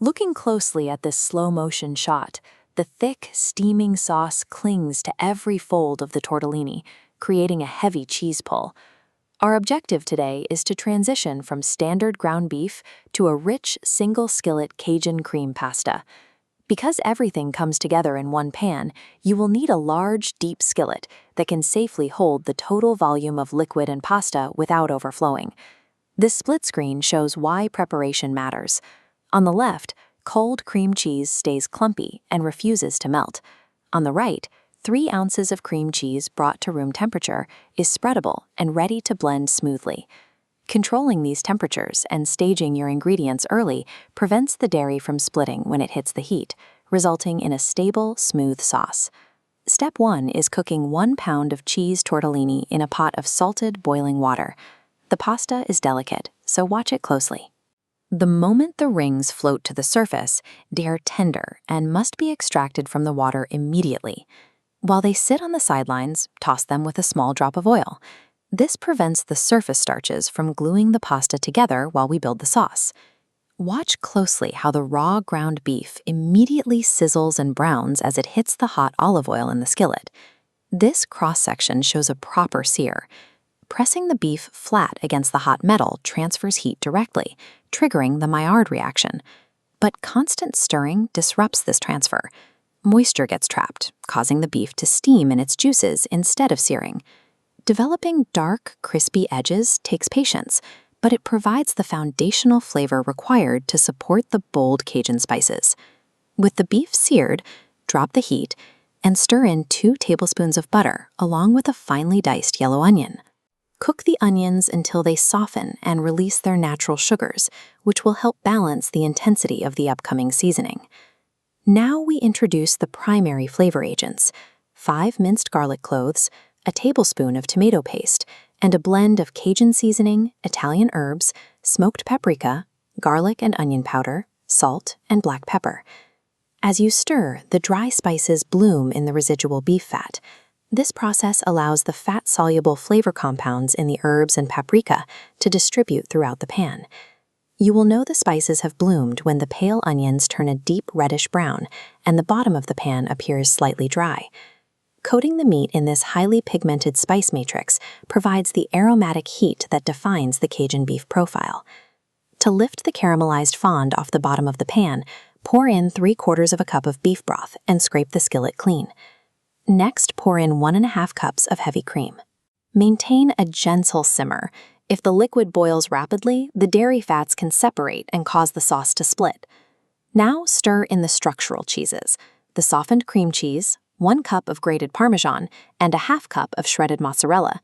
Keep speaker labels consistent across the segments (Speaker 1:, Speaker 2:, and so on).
Speaker 1: Looking closely at this slow-motion shot, the thick, steaming sauce clings to every fold of the tortellini, creating a heavy cheese pull. Our objective today is to transition from standard ground beef to a rich, single-skillet Cajun cream pasta. Because everything comes together in one pan, you will need a large, deep skillet that can safely hold the total volume of liquid and pasta without overflowing. This split screen shows why preparation matters. On the left, cold cream cheese stays clumpy and refuses to melt. On the right, 3 ounces of cream cheese brought to room temperature is spreadable and ready to blend smoothly. Controlling these temperatures and staging your ingredients early prevents the dairy from splitting when it hits the heat, resulting in a stable, smooth sauce. Step 1 is cooking 1 pound of cheese tortellini in a pot of salted, boiling water. The pasta is delicate, so watch it closely. The moment the rings float to the surface, they are tender and must be extracted from the water immediately. While they sit on the sidelines, toss them with a small drop of oil. This prevents the surface starches from gluing the pasta together while we build the sauce. Watch closely how the raw ground beef immediately sizzles and browns as it hits the hot olive oil in the skillet. This cross-section shows a proper sear. Pressing the beef flat against the hot metal transfers heat directly, triggering the Maillard reaction. But constant stirring disrupts this transfer. Moisture gets trapped, causing the beef to steam in its juices instead of searing. Developing dark, crispy edges takes patience, but it provides the foundational flavor required to support the bold Cajun spices. With the beef seared, drop the heat and stir in 2 tablespoons of butter along with a finely diced yellow onion. Cook the onions until they soften and release their natural sugars, which will help balance the intensity of the upcoming seasoning. Now we introduce the primary flavor agents: 5 minced garlic cloves, a tablespoon of tomato paste, and a blend of Cajun seasoning, Italian herbs, smoked paprika, garlic and onion powder, salt, and black pepper. As you stir, the dry spices bloom in the residual beef fat. This process allows the fat-soluble flavor compounds in the herbs and paprika to distribute throughout the pan. You will know the spices have bloomed when the pale onions turn a deep reddish brown and the bottom of the pan appears slightly dry. Coating the meat in this highly pigmented spice matrix provides the aromatic heat that defines the Cajun beef profile. To lift the caramelized fond off the bottom of the pan, pour in 3/4 of a cup of beef broth and scrape the skillet clean. Next, pour in 1½ cups of heavy cream. Maintain a gentle simmer. If the liquid boils rapidly, the dairy fats can separate and cause the sauce to split. Now stir in the structural cheeses: the softened cream cheese, 1 cup of grated Parmesan, and a ½ cup of shredded mozzarella.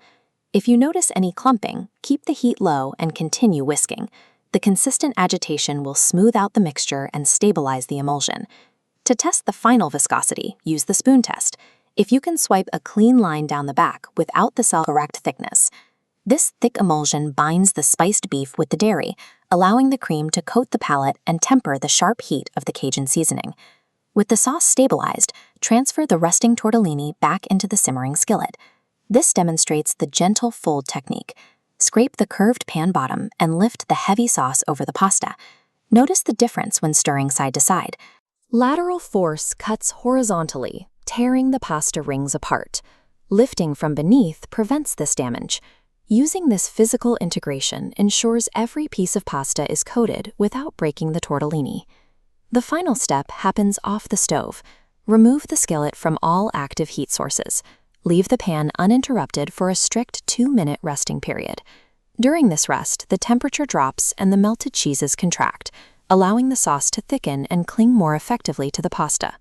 Speaker 1: If you notice any clumping, keep the heat low and continue whisking. The consistent agitation will smooth out the mixture and stabilize the emulsion. To test the final viscosity, use the spoon test. If you can swipe a clean line down the back without the correct thickness. This thick emulsion binds the spiced beef with the dairy, allowing the cream to coat the palate and temper the sharp heat of the Cajun seasoning. With the sauce stabilized, transfer the resting tortellini back into the simmering skillet. This demonstrates the gentle fold technique. Scrape the curved pan bottom and lift the heavy sauce over the pasta. Notice the difference when stirring side to side. Lateral force cuts horizontally, tearing the pasta rings apart. Lifting from beneath prevents this damage. Using this physical integration ensures every piece of pasta is coated without breaking the tortellini. The final step happens off the stove. Remove the skillet from all active heat sources. Leave the pan uninterrupted for a strict 2-minute resting period. During this rest, the temperature drops and the melted cheeses contract, allowing the sauce to thicken and cling more effectively to the pasta.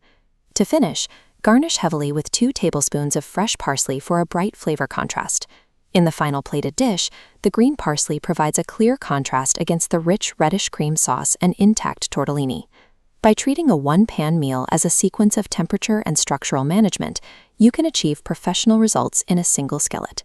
Speaker 1: To finish, garnish heavily with 2 tablespoons of fresh parsley for a bright flavor contrast. In the final plated dish, the green parsley provides a clear contrast against the rich reddish cream sauce and intact tortellini. By treating a one-pan meal as a sequence of temperature and structural management, you can achieve professional results in a single skillet.